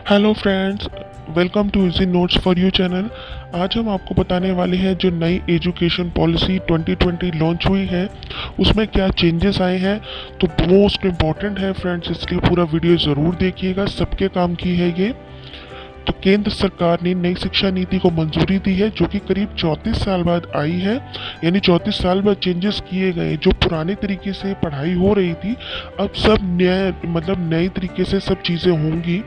Hello friends, welcome to easy notes for you channel. आज हम आपको बताने वाले हैं जो नई एजुकेशन पॉलिसी 2020 लॉन्च हुई है उसमें क्या चेंजेस आए हैं। तो मोस्ट इम्पॉर्टेंट है फ्रेंड्स, इसलिए पूरा वीडियो ज़रूर देखिएगा, सबके काम की है ये। तो केंद्र सरकार ने नई शिक्षा नीति को मंजूरी दी है जो कि करीब 34 साल बाद आई है। यानी 34 साल बाद चेंजेस किए गए। जो पुराने तरीके से पढ़ाई हो रही थी अब सब नए तरीके से सब चीज़ें होंगी।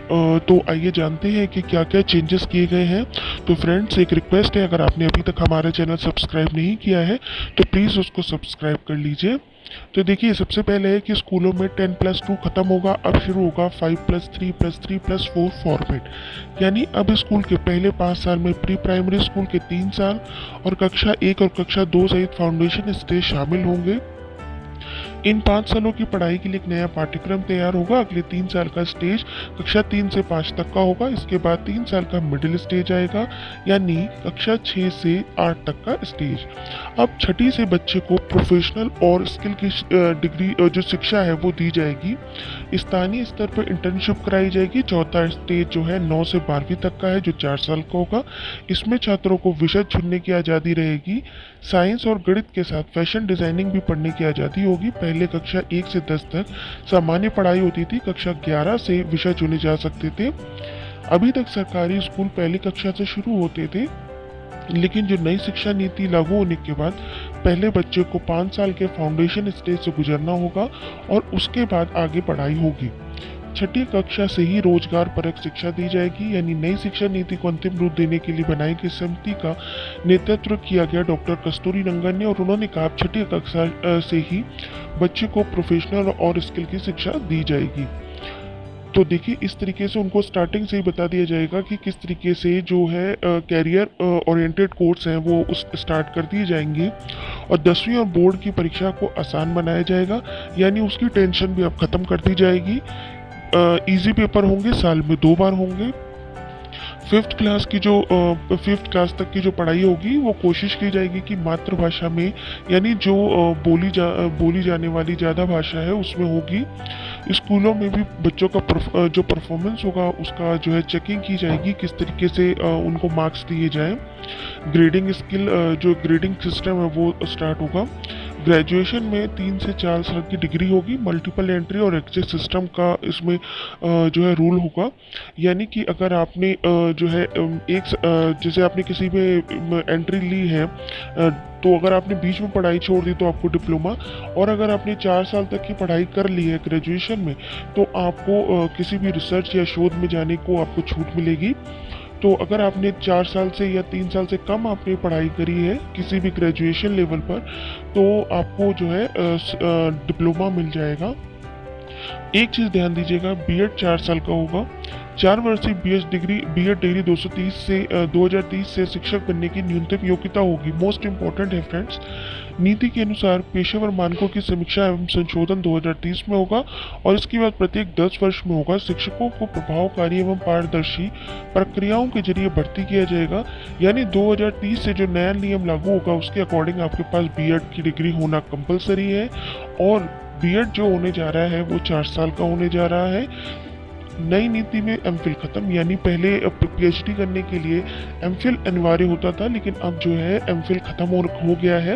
तो आइए जानते हैं कि क्या क्या चेंजेस किए गए हैं। तो फ्रेंड्स, एक रिक्वेस्ट है, अगर आपने अभी तक हमारा चैनल सब्सक्राइब नहीं किया है तो प्लीज़ उसको सब्सक्राइब कर लीजिए। तो देखिए, सबसे पहले है कि स्कूलों में 10+2 खत्म होगा, अब शुरू होगा 5+3+3+4 फॉर्मेट। यानी अब स्कूल के पहले 5 साल में प्री प्राइमरी स्कूल के 3 साल और कक्षा 1 और कक्षा 2 सहित फाउंडेशन स्टेज शामिल होंगे। इन 5 सालों की पढ़ाई के लिए एक नया पाठ्यक्रम तैयार होगा। अगले 3 साल का स्टेज कक्षा 3 से 5 तक का होगा। इसके बाद 3 साल का मिडिल स्टेज आएगा, यानी कक्षा 6 से 8 तक का स्टेज। अब छठी से बच्चे को प्रोफेशनल और स्किल की डिग्री जो शिक्षा है वो दी जाएगी। स्थानीय स्तर पर इंटर्नशिप कराई जाएगी। चौथा स्टेज जो है 9 से 12वीं तक का है, जो 4 साल का होगा। इसमें छात्रों को विषय चुनने की आज़ादी रहेगी। साइंस और गणित के साथ फैशन डिजाइनिंग भी पढ़ने की आज़ादी होगी। पहले कक्षा 1 से 10 तक सामान्य पढ़ाई होती थी, कक्षा 11 से विषय चुने जा सकते थे। अभी तक सरकारी स्कूल पहली कक्षा से शुरू होते थे, लेकिन जो नई शिक्षा नीति लागू होने के बाद पहले बच्चे को 5 साल के फाउंडेशन स्टेज से गुजरना होगा और उसके बाद आगे पढ़ाई होगी। छठी कक्षा से ही रोजगार परक शिक्षा दी जाएगी। यानी नई शिक्षा नीति को अंतिम रूप देने के लिए बनाई गई समिति का नेतृत्व किया गया डॉक्टर कस्तूरी रंगन ने, और उन्होंने कहा छठी कक्षा से ही बच्चे को प्रोफेशनल और स्किल की शिक्षा दी जाएगी। तो देखिए, इस तरीके से उनको स्टार्टिंग से ही बता दिया जाएगा कि किस तरीके से जो है कैरियर ओरिएंटेड कोर्स हैं वो उस स्टार्ट कर दिए जाएंगे। और 10वीं और बोर्ड की परीक्षा को आसान बनाया जाएगा, यानी उसकी टेंशन भी अब ख़त्म कर दी जाएगी। इजी पेपर होंगे, साल में 2 बार होंगे। फिफ्थ क्लास तक की जो पढ़ाई होगी वो कोशिश की जाएगी कि मातृभाषा में, यानी जो बोली जाने वाली ज़्यादा भाषा है उसमें होगी। स्कूलों में भी बच्चों का जो परफॉर्मेंस होगा उसका जो है चेकिंग की जाएगी, किस तरीके से उनको मार्क्स दिए जाएं। ग्रेडिंग स्किल जो ग्रेडिंग सिस्टम है वो स्टार्ट होगा। ग्रेजुएशन में 3 से 4 साल की डिग्री होगी। मल्टीपल एंट्री और एग्जिट सिस्टम का इसमें जो है रूल होगा। यानी कि अगर आपने जो है जैसे आपने किसी में एंट्री ली है, तो अगर आपने बीच में पढ़ाई छोड़ दी तो आपको डिप्लोमा, और अगर आपने 4 साल तक की पढ़ाई कर ली है ग्रेजुएशन में तो आपको किसी भी रिसर्च या शोध में जाने को आपको छूट मिलेगी। तो अगर आपने 4 साल से या 3 साल से कम आपने पढ़ाई करी है किसी भी ग्रेजुएशन लेवल पर, तो आपको जो है डिप्लोमा मिल जाएगा। एक चीज़ ध्यान दीजिएगा, बीएड 4 साल का होगा। 4 वर्षीय बीएड डिग्री 2030 से शिक्षक बनने की न्यूनतम योग्यता होगी। मोस्ट इंपॉर्टेंट है फ्रेंड्स। नीति के अनुसार पेशेवर मानकों की समीक्षा एवं संशोधन 2030 में होगा, और इसके बाद प्रत्येक 10 वर्ष में होगा। शिक्षकों को प्रभावकारी एवं पारदर्शी प्रक्रियाओं के जरिए भर्ती किया जाएगा। यानी 2030 से जो नया नियम लागू होगा उसके अकॉर्डिंग आपके पास बीएड की डिग्री होना कंपलसरी है, और बीएड जो होने जा रहा है वो 4 साल का होने जा रहा है। नई नीति में एमफिल खत्म, यानी पहले पीएचडी करने के लिए एमफिल अनिवार्य होता था, लेकिन अब जो है एमफिल खत्म हो गया है।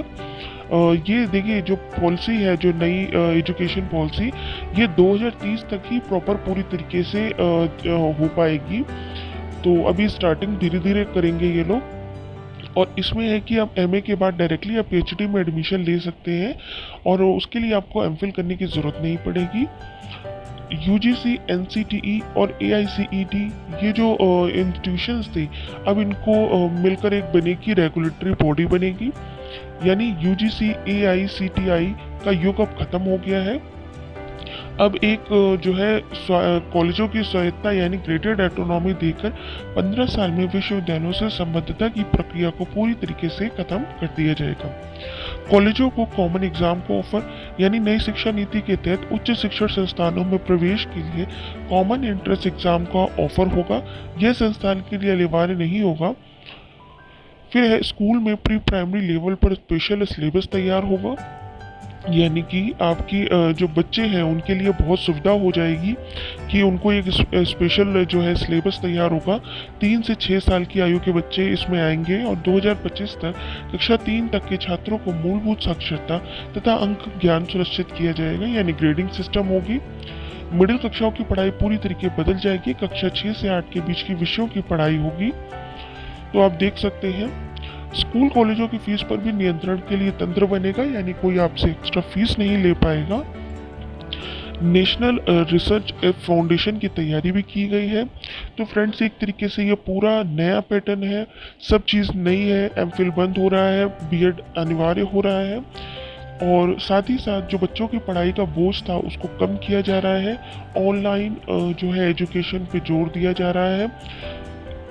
ये देखिए, जो पॉलिसी है, जो नई एजुकेशन पॉलिसी, ये 2030 तक ही प्रॉपर पूरी तरीके से हो पाएगी। तो अभी स्टार्टिंग धीरे धीरे करेंगे ये लोग। और इसमें है कि आप एमए के बाद डायरेक्टली आप पीएचडी में एडमिशन ले सकते हैं, और उसके लिए आपको एमफिल करने की ज़रूरत नहीं पड़ेगी। यूजीसी, एनसीटीई और एआईसीईटी, ये जो इंस्टीट्यूशंस थे, अब इनको मिलकर एक बनेगी रेगुलेटरी बॉडी बनेगी। यानी यूजीसी एआईसीटीई का युग अब खत्म हो गया है। अब एक जो है कॉलेजों की स्वायत्तता यानी ग्रेडेड ऑटोनॉमी देकर 15 साल में विश्वविद्यालयों से संबद्धता की प्रक्रिया को पूरी तरीके से खत्म कर दिया जाएगा। कॉलेजों को कॉमन एग्जाम को ऑफर, यानी नई शिक्षा नीति के तहत उच्च शिक्षण संस्थानों में प्रवेश के लिए कॉमन एंट्रेंस एग्जाम का ऑफर होगा। यह संस्थान के लिए अनिवार्य नहीं होगा। फिर है, स्कूल में प्री प्राइमरी लेवल पर स्पेशल सिलेबस तैयार होगा। यानी कि आपकी जो बच्चे हैं उनके लिए बहुत सुविधा हो जाएगी कि उनको एक स्पेशल जो है सिलेबस तैयार होगा। 3 से 6 साल की आयु के बच्चे इसमें आएंगे और 2025 तक कक्षा 3 तक के छात्रों को मूलभूत साक्षरता तथा अंक ज्ञान सुनिश्चित किया जाएगा, यानी ग्रेडिंग सिस्टम होगी। मिडिल कक्षाओं की पढ़ाई पूरी तरीके बदल जाएगी, कक्षा 6 से 8 के बीच की विषयों की पढ़ाई होगी। तो आप देख सकते हैं स्कूल कॉलेजों की फीस पर भी नियंत्रण के लिए तंत्र बनेगा, यानी कोई आपसे एक्स्ट्रा फीस नहीं ले पाएगा। नेशनल रिसर्च फाउंडेशन की तैयारी भी की गई है। तो फ्रेंड्स, एक तरीके से ये पूरा नया पैटर्न है, सब चीज़ नई है। एमफिल बंद हो रहा है, बीएड अनिवार्य हो रहा है और साथ ही साथ जो बच्चों की पढ़ाई का बोझ था उसको कम किया जा रहा है। ऑनलाइन जो है एजुकेशन पे जोर दिया जा रहा है,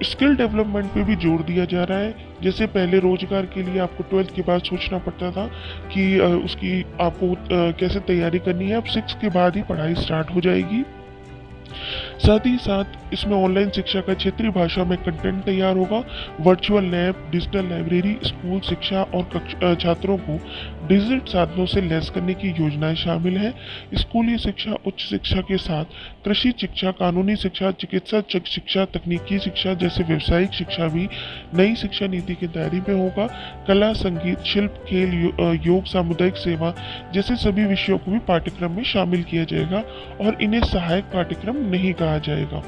स्किल डेवलपमेंट पे भी जोर दिया जा रहा है। जैसे पहले रोजगार के लिए आपको 12th के बाद सोचना पड़ता था कि उसकी आपको कैसे तैयारी करनी है, अब 6 के बाद ही पढ़ाई स्टार्ट हो जाएगी। साथ ही साथ इसमें ऑनलाइन शिक्षा का क्षेत्रीय भाषा में कंटेंट तैयार होगा। Virtual lab, digital library, school शिक्षा और छात्रों को डिजिटल साधनों से लैस करने की योजनाएं शामिल हैं। स्कूली शिक्षा, उच्च शिक्षा के साथ कृषि शिक्षा, कानूनी शिक्षा, चिकित्सा शिक्षा, तकनीकी शिक्षा जैसे व्यावसायिक शिक्षा भी नई शिक्षा नीति की दायरे में होगा। कला, संगीत, शिल्प, खेल, योग, सामुदायिक सेवा जैसे सभी विषयों को भी पाठ्यक्रम में शामिल किया जाएगा और इन्हें सहायक पाठ्यक्रम नहीं कहा जाएगा।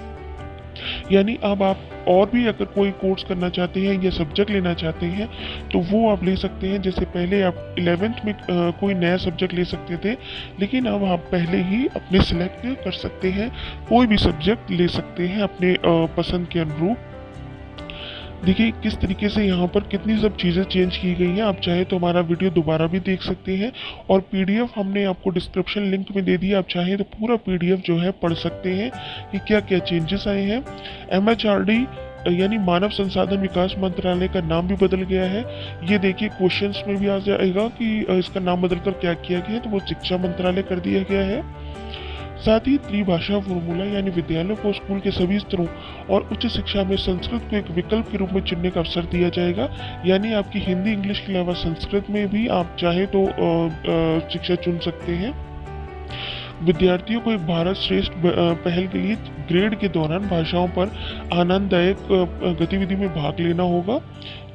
यानी अब आप और भी अगर कोई कोर्स करना चाहते हैं या सब्जेक्ट लेना चाहते हैं तो वो आप ले सकते हैं। जैसे पहले आप 11th में कोई नया सब्जेक्ट ले सकते थे, लेकिन अब आप पहले ही अपने सिलेक्ट कर सकते हैं, कोई भी सब्जेक्ट ले सकते हैं अपने पसंद के अनुरूप। देखिए किस तरीके से यहाँ पर कितनी सब चीज़ें चेंज की गई हैं। आप चाहे तो हमारा वीडियो दोबारा भी देख सकते हैं और पीडीएफ हमने आपको डिस्क्रिप्शन लिंक में दे दिया, आप चाहें तो पूरा पीडीएफ जो है पढ़ सकते हैं कि क्या क्या चेंजेस आए हैं। एमएचआरडी यानी मानव संसाधन विकास मंत्रालय का नाम भी बदल गया है। ये देखिए क्वेश्चंस में भी आ जाएगा कि इसका नाम बदलकर क्या किया गया है, तो वो शिक्षा मंत्रालय कर दिया गया है। साथ ही त्रिभाषा फॉर्मूला यानी विद्यालयों को स्कूल के सभी स्तरों और उच्च शिक्षा में संस्कृत को एक विकल्प के रूप में चुनने का अवसर दिया जाएगा। यानी आपकी हिंदी, इंग्लिश के अलावा संस्कृत में भी आप चाहे तो शिक्षा चुन सकते हैं। विद्यार्थियों को एक भारत श्रेष्ठ पहल के लिए ग्रेड के दौरान भाषाओं पर आनंददायक गतिविधि में भाग लेना होगा।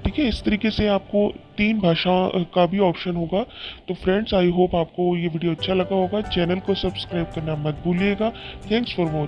ठीक है, इस तरीके से आपको 3 भाषा का भी ऑप्शन होगा। तो फ्रेंड्स, आई होप आपको ये वीडियो अच्छा लगा होगा। चैनल को सब्सक्राइब करना मत भूलिएगा। Thanks for watching.